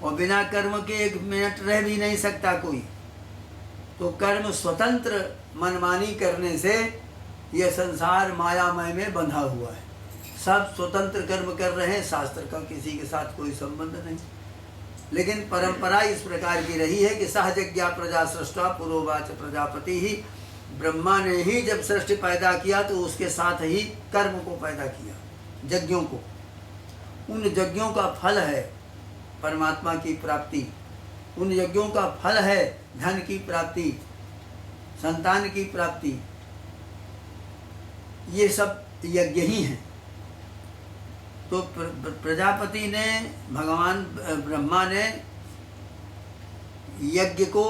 और बिना कर्म के 1 मिनट रह भी नहीं सकता कोई। तो कर्म स्वतंत्र मनमानी करने से यह संसार मायामय में बंधा हुआ है। सब स्वतंत्र कर्म कर रहे हैं, शास्त्र का किसी के साथ कोई संबंध नहीं। लेकिन परंपरा इस प्रकार की रही है कि सहजज्ञा प्रजा सृष्टा पुरोवाच प्रजापति ही, ब्रह्मा ने ही जब सृष्टि पैदा किया तो उसके साथ ही कर्म को पैदा किया, यज्ञों को। उन यज्ञों का फल है परमात्मा की प्राप्ति, उन यज्ञों का फल है धन की प्राप्ति, संतान की प्राप्ति। ये सब यज्ञ ही हैं। तो प्रजापति ने, भगवान ब्रह्मा ने यज्ञ को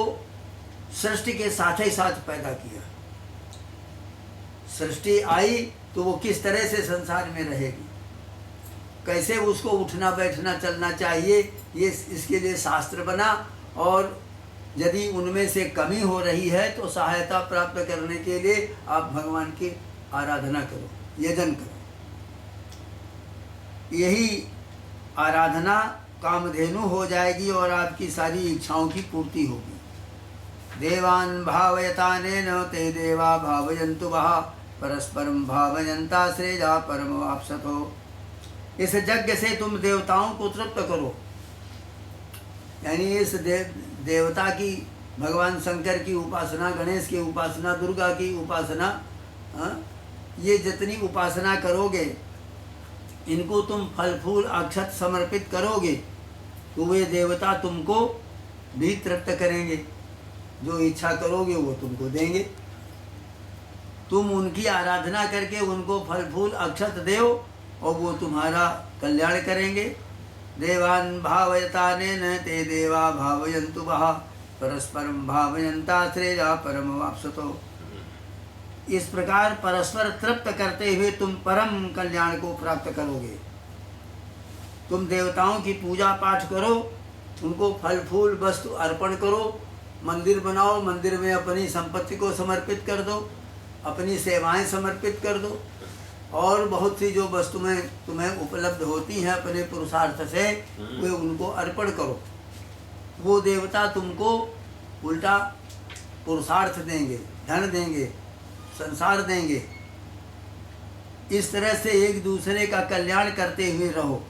सृष्टि के साथ ही साथ पैदा किया। सृष्टि आई तो वो किस तरह से संसार में रहेगी, कैसे उसको उठना बैठना चलना चाहिए, ये इसके लिए शास्त्र बना। और यदि उनमें से कमी हो रही है तो सहायता प्राप्त करने के लिए आप भगवान की आराधना करो, यजन करो। यही आराधना कामधेनु हो जाएगी और आपकी सारी इच्छाओं की पूर्ति होगी। देवान् भावयतानेन ते देवा भावयन्तु वः परस्परं भावयन्ता श्रेया परमवाप्सतो। इस यज्ञ से तुम देवताओं को तृप्त करो, यानी इस देवता की, भगवान शंकर की उपासना, गणेश की उपासना, दुर्गा की उपासना, ये जितनी उपासना करोगे, इनको तुम फल फूल अक्षत समर्पित करोगे तो वे देवता तुमको भी तृप्त करेंगे। जो इच्छा करोगे वो तुमको देंगे। तुम उनकी आराधना करके उनको फल फूल अक्षत दो और वो तुम्हारा कल्याण करेंगे। देवान् भावयतानेन ते देवा भावयन्तु वः परस्परं भावयन्ता श्रेया परमवाप्सतो। इस प्रकार परस्पर तृप्त करते हुए तुम परम कल्याण को प्राप्त करोगे। तुम देवताओं की पूजा पाठ करो, उनको फल फूल वस्तु अर्पण करो, मंदिर बनाओ, मंदिर में अपनी संपत्ति को समर्पित कर दो, अपनी सेवाएं समर्पित कर दो, और बहुत सी जो वस्तुएं तुम्हें उपलब्ध होती हैं अपने पुरुषार्थ से, वे उनको अर्पण करो। वो देवता तुमको उल्टा पुरुषार्थ देंगे, धन देंगे, संसार देंगे। इस तरह से एक दूसरे का कल्याण करते हुए रहो।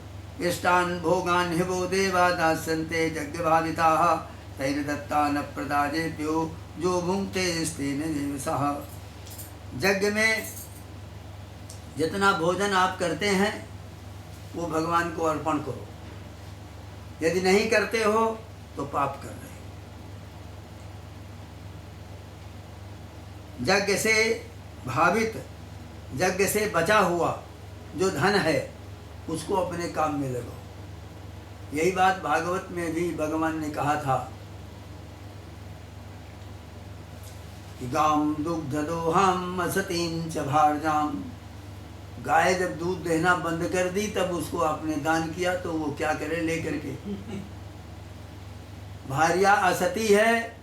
इष्टान भोगान हिवो देवा दास्यन्ते यज्ञभाविताः तैर्दत्ता न प्रदाजेभ्यो जो भुंक्ते स्तेन देवसः। यज्ञ में जितना भोजन आप करते हैं वो भगवान को अर्पण करो। यदि नहीं करते हो तो पाप कर रहे हो। यज्ञ से भावित, यज्ञ से बचा हुआ जो धन है उसको अपने काम में लगाओ। यही बात भागवत में भी भगवान ने कहा था कि गाम दुग्ध दोहाम असतीं च भार्जाम। गाय जब दूध देना बंद कर दी तब उसको आपने दान किया तो वो क्या करे लेकर के। भार्या असती है,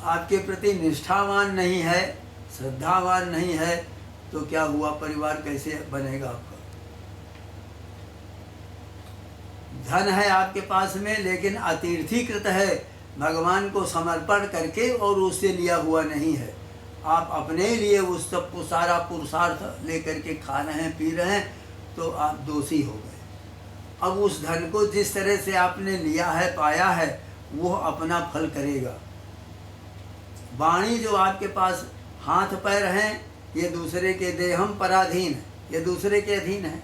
आपके प्रति निष्ठावान नहीं है, श्रद्धावान नहीं है, तो क्या हुआ, परिवार कैसे बनेगा आपका। धन है आपके पास में लेकिन अतीर्थीकृत है, भगवान को समर्पण करके और उससे लिया हुआ नहीं है। आप अपने लिए उस सब को सारा पुरुषार्थ लेकर के खा रहे हैं, पी रहे हैं, तो आप दोषी हो गए। अब उस धन को जिस तरह से आपने लिया है, पाया है, वो अपना फल करेगा। वाणी जो आपके पास हाथ पैर हैं, ये दूसरे के देहम पराधीन है, ये दूसरे के अधीन है।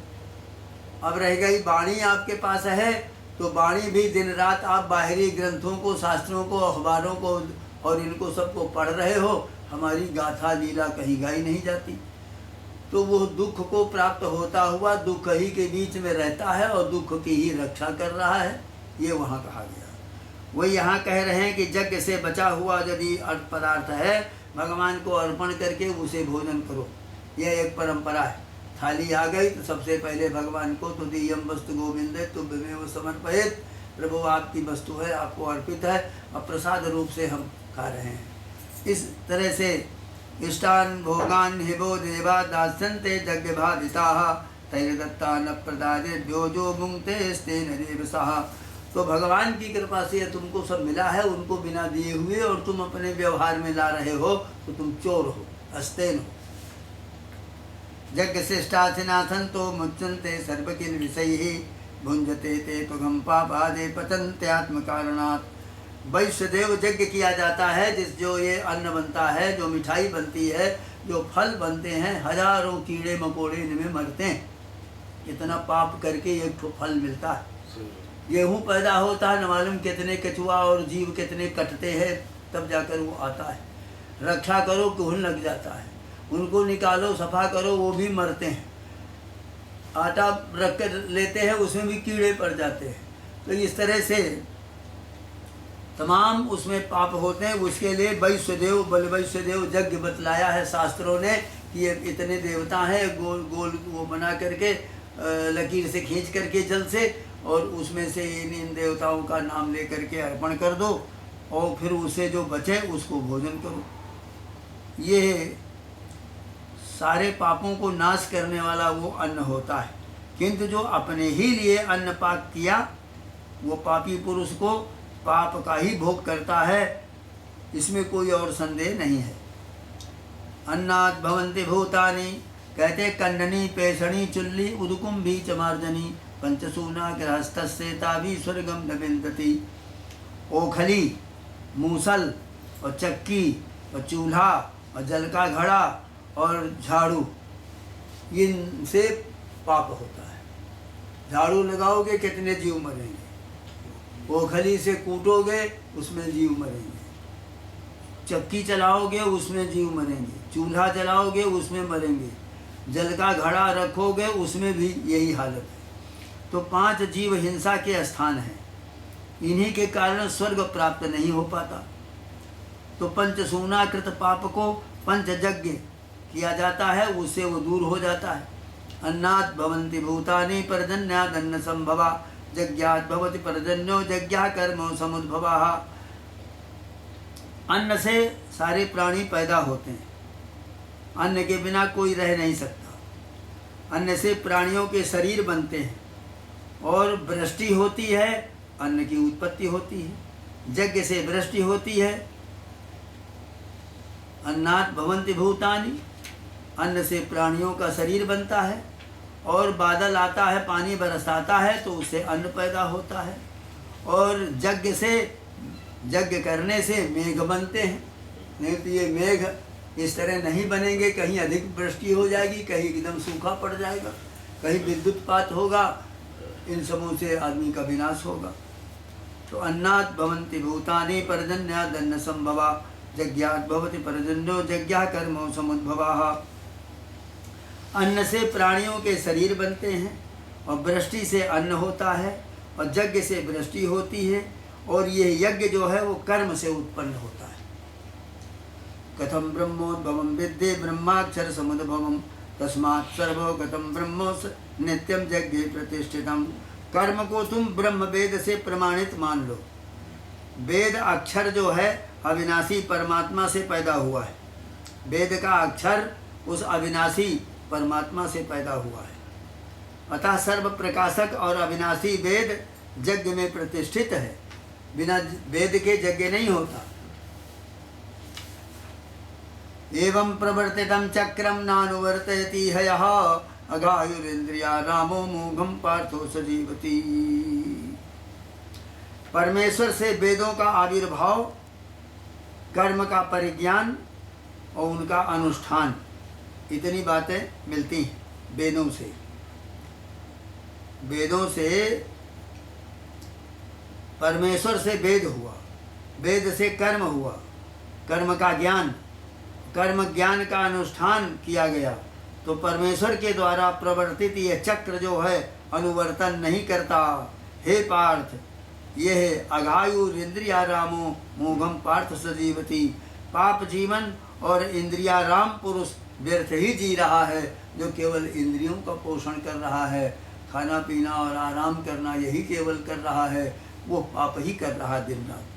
अब रह गई वाणी आपके पास है तो वाणी भी दिन रात आप बाहरी ग्रंथों को, शास्त्रों को, अखबारों को और इनको सबको पढ़ रहे हो, हमारी गाथा लीला कहीं गाई नहीं जाती। तो वो दुख को प्राप्त होता हुआ दुख ही के बीच में रहता है और दुख की ही रक्षा कर रहा है, ये वहाँ कहा गया। वही यहाँ कह रहे हैं कि यज्ञ से बचा हुआ यदि पदार्थ है, भगवान को अर्पण करके उसे भोजन करो। यह एक परंपरा है। थाली आ गई तो सबसे पहले भगवान को तो दियम वस्तु गोविंदे तुभ्यमेव समर्पयेत्। प्रभु आपकी वस्तु है, आपको अर्पित है, और प्रसाद रूप से हम खा रहे हैं। इस तरह से इष्टान भोगान हिवो देवा दास्यन्ते यज्ञभाविताः तैर्दत्ता न प्रदाजेभ्यो जो भुंक्ते स्तेन देवसः। तो भगवान की कृपा से ये तुमको सब मिला है, उनको बिना दिए हुए, और तुम अपने व्यवहार में ला रहे हो, तो तुम चोर हो, अस्तेन हो। यज्ञ श्रेष्ठाथिनाथन तो मुच्यन्ते सर्वकिल विषयी भुंजते ते तुगम पापादे पतन्ते आत्म कारणात्। वैश्वदेव यज्ञ किया जाता है, जिस जो ये अन्न बनता है, जो मिठाई बनती है, जो फल बनते हैं, हजारों कीड़े मकोड़े इनमें मरते हैं। इतना पाप करके एक ठो फल मिलता है। गेहूँ पैदा होता है, न मालूम कितने कछुआ और जीव कितने कटते हैं, तब जाकर वो आता है। रक्षा करो घुन लग जाता है, उनको निकालो सफा करो, वो भी मरते हैं। आटा रख कर लेते हैं, उसमें भी कीड़े पड़ जाते हैं। तो इस तरह से तमाम उसमें पाप होते हैं। उसके लिए वैश्वदेव बल वैश्वदेव यज्ञ बतलाया है शास्त्रों ने कि ये इतने देवता हैं, गोल गोल वो बना करके लकीर से खींच करके जल से, और उसमें से इन देवताओं का नाम ले करके अर्पण कर दो, और फिर उसे जो बचे उसको भोजन करो। ये सारे पापों को नाश करने वाला वो अन्न होता है। किंतु जो अपने ही लिए अन्न पाक किया, वो पापी पुरुष को पाप का ही भोग करता है, इसमें कोई और संदेह नहीं है। अन्नात् भवन्ति भूतानि, कहते कन्ननी पेषणी चुल्ली उदकुंभी चमार्जनी पंचसूना गृहस्थस्य ताभि स्वर्गम न विन्दति। ओखली, मूसल और चक्की और चूल्हा और जल का घड़ा और झाड़ू, इनसे पाप होता है। झाड़ू लगाओगे कितने जीव मरेंगे, ओखली से कूटोगे उसमें जीव मरेंगे, चक्की चलाओगे उसमें जीव मरेंगे, चूल्हा जलाओगे उसमें मरेंगे, जल का घड़ा रखोगे उसमें भी यही हालत है। तो 5 जीव हिंसा के स्थान हैं, इन्हीं के कारण स्वर्ग प्राप्त नहीं हो पाता। तो पंचसूनाकृत पाप को पंचयज्ञ किया जाता है, उससे वो दूर हो जाता है। अन्नात् भवन्ति भूतानि पर्जन्यादन्न संभवा, यज्ञात् भवति पर्जन्यो यज्ञः कर्मो समुद्भवः। अन्न से सारे प्राणी पैदा होते हैं, अन्न के बिना कोई रह नहीं सकता। अन्न से प्राणियों के शरीर बनते हैं, और वृष्टि होती है, अन्न की उत्पत्ति होती है। यज्ञ से वृष्टि होती है। अन्नात् भवन्ति भूतानि, अन्न से प्राणियों का शरीर बनता है, और बादल आता है, पानी बरसाता है, तो उससे अन्न पैदा होता है। और यज्ञ से, यज्ञ करने से मेघ बनते हैं। नहीं तो ये मेघ इस तरह नहीं बनेंगे, कहीं अधिक वृष्टि हो जाएगी, कहीं एकदम सूखा पड़ जाएगा, कहीं विद्युतपात होगा, इन सबों से आदमी का विनाश होगा। तो अन्नात् भवन्ति भूतानि पर्जन्यादन्न संभवा, यज्ञात् भवति पर्जन्यो यज्ञः कर्मो समुद्भवः। अन्न से प्राणियों के शरीर बनते हैं, और वृष्टि से अन्न होता है, और यज्ञ से वृष्टि होती है, और ये यज्ञ जो है वो कर्म से उत्पन्न होता है। कथम ब्रह्मोद्भवम विद्ये ब्रह्माक्षर समुद्भवम, तस्मात् सर्वोगतम ब्रह्मोस नित्यम यज्ञे प्रतिष्ठितम। कर्म को तुम ब्रह्म वेद से प्रमाणित मान लो। वेद अक्षर जो है अविनाशी परमात्मा से पैदा हुआ है। वेद का अक्षर उस अविनाशी परमात्मा से पैदा हुआ है। अतः सर्व प्रकाशक और अविनाशी वेद यज्ञ में प्रतिष्ठित है। बिना वेद के यज्ञ नहीं होता। एवं प्रवर्तितं चक्रम नानुवर्तयति हयः, अघायुरिन्द्रिया रामो मोघम पार्थो सजीवति। परमेश्वर से वेदों का आविर्भाव, कर्म का परिज्ञान और उनका अनुष्ठान, इतनी बातें मिलती हैं वेदों से। वेदों से परमेश्वर से वेद हुआ, वेद से कर्म हुआ, कर्म का ज्ञान, कर्म ज्ञान का अनुष्ठान किया गया। तो परमेश्वर के द्वारा प्रवर्तित ये चक्र जो है अनुवर्तन नहीं करता। हे पार्थ, ये है अघायुरिंद्रियारामो मोघम पार्थ सजीवति। पाप जीवन और इंद्रियाराम पुरुष व्यर्थ ही जी रहा है, जो केवल इंद्रियों का पोषण कर रहा है, खाना पीना और आराम करना यही केवल कर रहा है, वो पाप ही कर रहा दिन रात।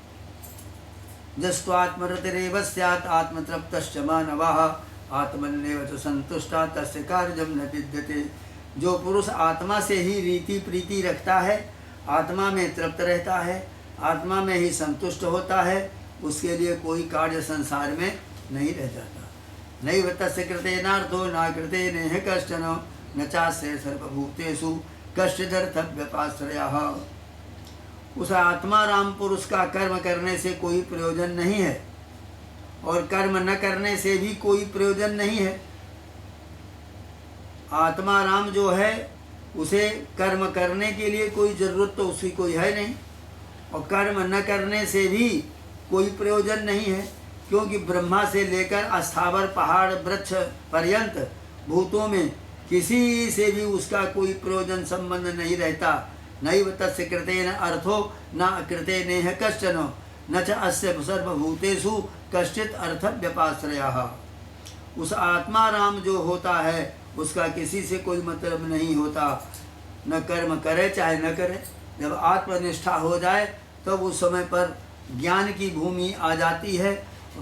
जस्त्वात्मरतिरेव स्यात् आत्मतृप्तश्च मानवः, आत्मन्येव च संतुष्टा तस्य कार्यं न विद्यते। जो पुरुष आत्मा से ही रीति प्रीति रखता है, आत्मा में तृप्त रहता है, आत्मा में ही संतुष्ट होता है, उसके लिए कोई कार्य संसार में नहीं रह जाता। नैव तस्य कृतेनार्थो न कृते नेह कश्चन न चास्य सर्वभूतेषु कश्चिदर्थव्यपाश्रयः। उस आत्मा राम पुरुष का कर्म करने से कोई प्रयोजन नहीं है और कर्म न करने से भी कोई प्रयोजन नहीं है। आत्मा राम जो है उसे कर्म करने के लिए कोई ज़रूरत तो उसकी कोई है नहीं, और कर्म न करने से भी कोई प्रयोजन नहीं है, क्योंकि ब्रह्मा से लेकर अस्थावर पहाड़ वृक्ष पर्यंत भूतों में किसी से भी उसका कोई प्रयोजन संबंध नहीं रहता। नैव तस्य कृतेन अर्थो न कृते नेह कश्चन न च अस्य सर्वभूतेषु कश्चित् अर्थ व्यपाश्रयः। उस आत्मा राम जो होता है उसका किसी से कोई मतलब नहीं होता, न कर्म करे चाहे न करे। जब आत्मनिष्ठा हो जाए तब तो उस समय पर ज्ञान की भूमि आ जाती है।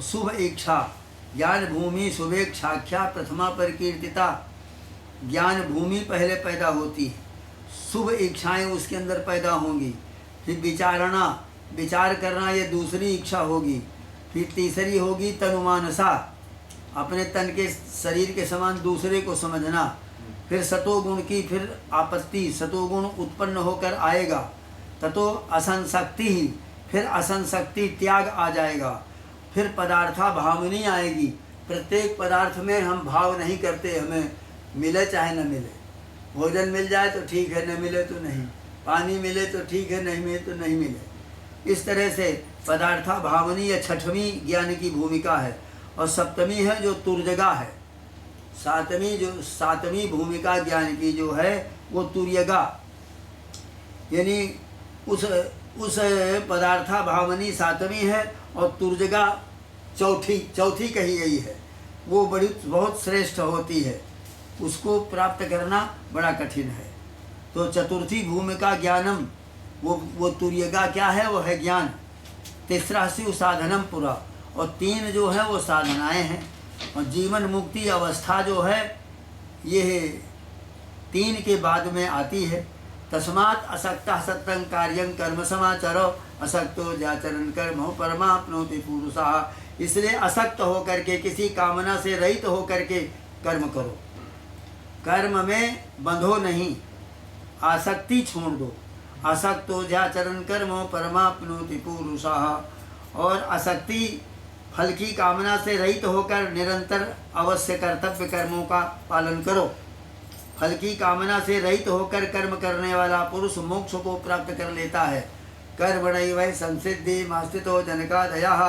शुभ इच्छा ज्ञान भूमि शुभेच्छाख्या प्रथमा परिकीर्तिता। ज्ञान भूमि पहले पैदा होती है, शुभ इच्छाएं उसके अंदर पैदा होंगी, फिर विचारणा विचार करना ये दूसरी इच्छा होगी, फिर तीसरी होगी तनुमानसा अपने तन के शरीर के समान दूसरे को समझना, फिर सतोगुण की फिर आपत्ति सतोगुण उत्पन्न होकर आएगा, ततो असंशक्ति ही फिर असंशक्ति त्याग आ जाएगा, फिर पदार्था भावनी आएगी। प्रत्येक पदार्थ में हम भाव नहीं करते, हमें मिले चाहे न मिले, भोजन मिल जाए तो ठीक है, न मिले तो नहीं, पानी मिले तो ठीक है, नहीं मिले तो नहीं मिले। इस तरह से पदार्था भावनी या छठवीं ज्ञान की भूमिका है, और सप्तमी है जो तुर्यगा है। सातवीं भूमिका ज्ञान की जो है वो तुर्यगा, यानी उस पदार्था भावनी सातवीं है और तुर्यगा चौथी कही गई है। वो बहुत श्रेष्ठ होती है, उसको प्राप्त करना बड़ा कठिन है। तो चतुर्थी भूमिका ज्ञानम वो तुर्यगा क्या है, वो है ज्ञान। तीसरा शिव साधनम पुरा, और तीन जो है वो साधनाएं हैं। और जीवन मुक्ति अवस्था जो है ये तीन के बाद में आती है। तस्मात् असक्तः सत्यं कार्यं कर्म समाचरो असक्तो जाचरण कर्म परमाप्नोति पुरुषः। इसलिए असक्त होकर के किसी कामना से रहित होकर के कर्म करो, कर्म में बंधो नहीं, आसक्ति छोड़ दो। असक्तो जाचरण कर्म परमाप्नोति पुरुषः। और आसक्ति फल की कामना से रहित होकर निरंतर अवश्य कर्तव्य कर्मों का पालन करो। फल की कामना से रहित होकर कर्म करने वाला पुरुष मोक्ष को प्राप्त कर लेता है। कर्मणैव संसिद्धि मास्थितो जनकादयः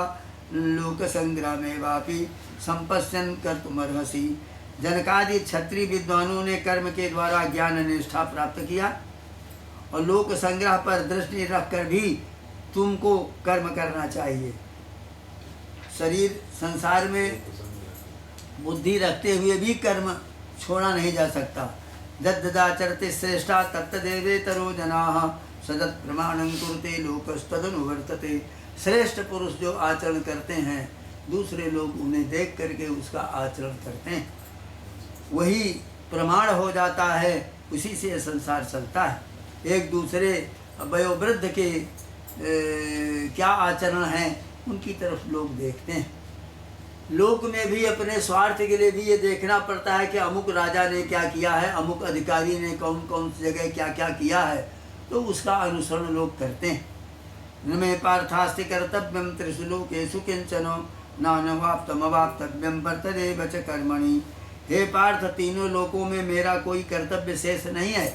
लोक संग्रामे वापि संपश्यन् कर्तुमर्हसि। जनकादि क्षत्रिय विद्वानों ने कर्म के द्वारा ज्ञान निष्ठा प्राप्त किया, और लोक संग्रह पर दृष्टि रखकर भी तुमको कर्म करना चाहिए। शरीर संसार में बुद्धि रखते हुए भी कर्म छोड़ा नहीं जा सकता। दद्दाचरते श्रेष्ठा तत्तदेवेतरो जनाः सदत् प्रमाणं कुरुते लोकस्तदनुवर्तते। श्रेष्ठ पुरुष जो आचरण करते हैं दूसरे लोग उन्हें देख करके उसका आचरण करते हैं, वही प्रमाण हो जाता है, उसी से संसार चलता है। एक दूसरे वयोवृद्ध के क्या आचरण हैं उनकी तरफ लोग देखते हैं। लोक में भी अपने स्वार्थ के लिए भी ये देखना पड़ता है कि अमुक राजा ने क्या किया है, अमुक अधिकारी ने कौन कौन सी जगह क्या क्या किया है, तो उसका अनुसरण लोग करते हैं। न मे पार्थास्ति कर्तव्यम त्रिषु लोकेषु किंचन नानवाप्तमवाप्तव्यम वर्तते वच कर्मणि। हे पार्थ, तीनों लोकों में मेरा कोई कर्तव्य शेष नहीं है,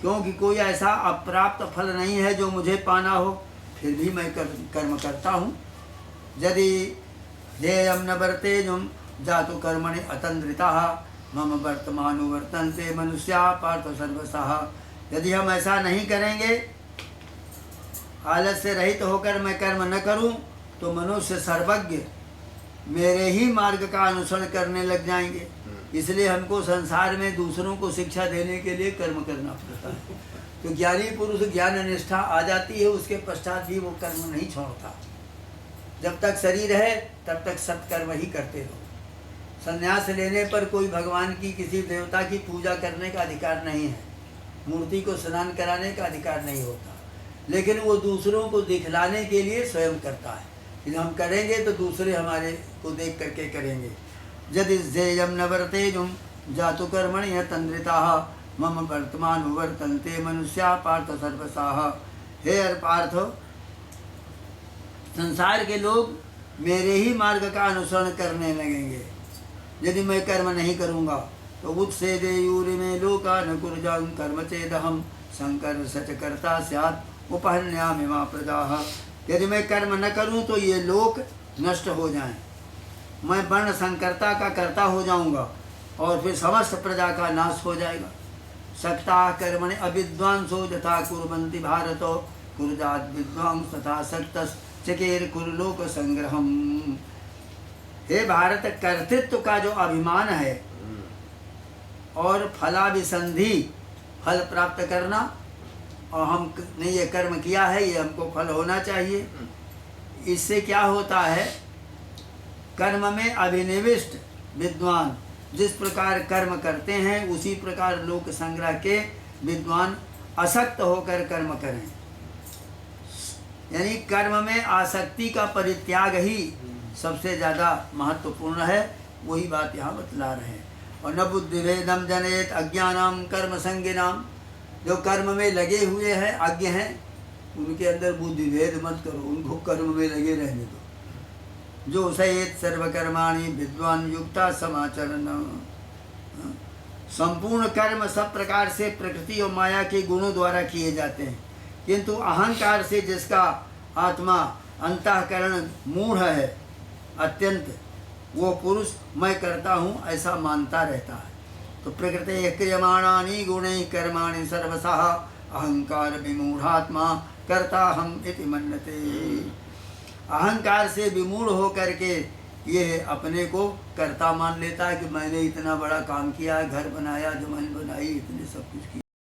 क्योंकि कोई ऐसा अप्राप्त फल नहीं है जो मुझे पाना हो, फिर भी मैं कर्म करता हूँ। यदि ध्येयं न वर्तेजुं जातु कर्मणि अतंद्रिताः मम वर्तमानो वर्तन्ते मनुष्याः पार्थ सर्वशः। यदि हम ऐसा नहीं करेंगे, आलस से रहित होकर मैं कर्म न करूं, तो मनुष्य सर्वज्ञ मेरे ही मार्ग का अनुसरण करने लग जाएंगे। इसलिए हमको संसार में दूसरों को शिक्षा देने के लिए कर्म करना पड़ता है। तो ज्ञानी पुरुष ज्ञान निष्ठा आ जाती है, उसके पश्चात भी वो कर्म नहीं छोड़ता। जब तक शरीर है तब तक सत्कर्म ही करते रहो। संन्यास लेने पर कोई भगवान की किसी देवता की पूजा करने का अधिकार नहीं है। मूर्ति को स्नान कराने का अधिकार नहीं होता, लेकिन वो दूसरों को दिखलाने के लिए स्वयं करता है कि हम करेंगे तो दूसरे हमारे को देख करके करेंगे। यदि ध्येयम न वर्तेजुम जातु कर्मणि तंद्रिताः मम वर्तमान वर्तन्ते मनुष्या पार्थ सर्वसाः। हे पार्थ, संसार के लोग मेरे ही मार्ग का अनुसरण करने लगेंगे यदि मैं कर्म नहीं करूँगा तो उत्सेदेयूरि में लोका न कुर्जां कर्म चेदहम शंकर सच कर्ता स्यात् उपहन्यामि मा प्रजाः। यदि मैं कर्म न करूं तो ये लोक नष्ट हो जाएं, मैं वर्ण संकर्ता का कर्ता हो जाऊंगा और फिर समस्त प्रजा का नाश हो जाएगा। सक्ता कर्मणि अविद्वांसो यथा कुर्वन्ति भारत कुर्जात् विद्वांस तथा सक्तश्चकेर कुरुलोक संग्रहम। हे भारत, कर्तृत्व का जो अभिमान है और फलाभिसंधि, फल प्राप्त करना, और हमने ये कर्म किया है ये हमको फल होना चाहिए, इससे क्या होता है, कर्म में अभिनिविष्ट विद्वान जिस प्रकार कर्म करते हैं उसी प्रकार लोक संग्रह के विद्वान आसक्त होकर कर्म करें। यानी कर्म में आसक्ति का परित्याग ही सबसे ज़्यादा महत्वपूर्ण है, वही बात यहाँ बतला रहे हैं। और न बुद्धिभेदम जनेत अज्ञानाम कर्म संगिनाम, जो कर्म में लगे हुए हैं अज्ञ हैं उनके अंदर बुद्धिभेद मत करो, उनको कर्म में लगे रहने दो। जो सयेत सर्वकर्माणि विद्वान युक्ता समाचरण। संपूर्ण कर्म सब प्रकार से प्रकृति और माया के गुणों द्वारा किए जाते हैं, किंतु अहंकार से जिसका आत्मा अंतःकरण मूढ़ है अत्यंत, वो पुरुष मैं करता हूँ ऐसा मानता रहता है। तो प्रकृति क्रियमाणानि गुणैः कर्माणि सर्वशः अहंकार विमूढ़ात्मा कर्ता हम इति मन्यते। अहंकार से विमूढ़ हो करके ये अपने को कर्ता मान लेता है कि मैंने इतना बड़ा काम किया, घर बनाया, जमीन बनाई, इतने सब कुछ किया।